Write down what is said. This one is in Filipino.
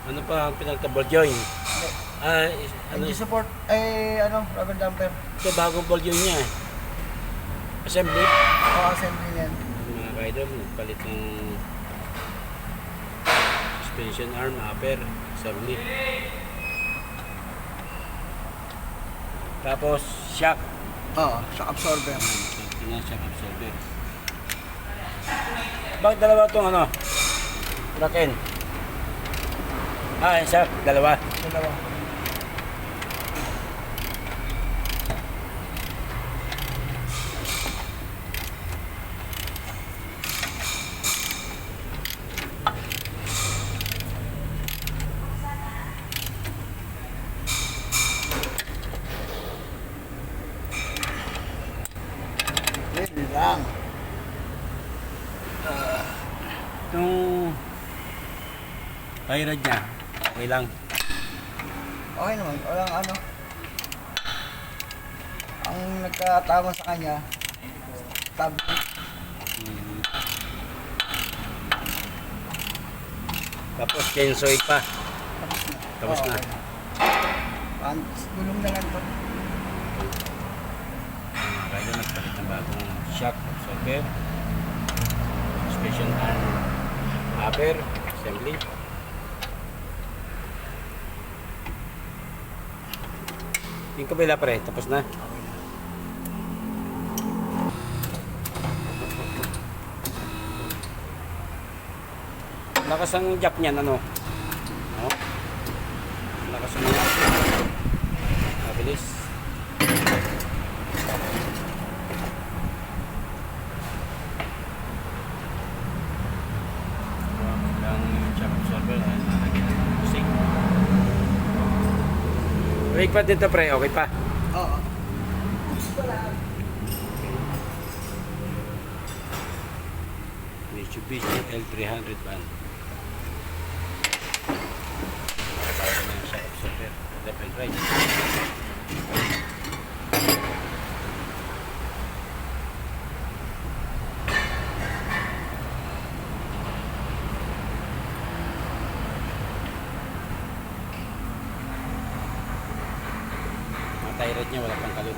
Ano pa ang pinagka-ball joint? Hindi. Ano, Engine support, rubber damper. ito bagong ball joint niya. Assembly. O, assembly yan. Mga ka-idol, nagpalit ng suspension arm, upper, assembly. Tapos, shock. Oo, shock absorber. Ito na, shock absorber. Bakit dalawa itong ano? Braken. Shock, dalawa. Dalawa. Yun lang. Itong tie rod niya, okay lang. Okay naman, walang ano. Ang nagkatama sa kanya, tab. Tapos chainsaw pa. Tapos na. Gulong na lang to. Kaya nagpalit ng bagong shock absorber, suspension arm, upper, assembly. Yung kabila pre, tapos na. Lakas ang jack niyan, ano? No? Lakas ang jack. Mabilis. Ang jack absorber ay nalagyan ng music. Brake pad dito pre, okay pa. Oo. Mitsubishi L300 van. Shock absorber, left and right. Mga tie rod niya wala pang kalut.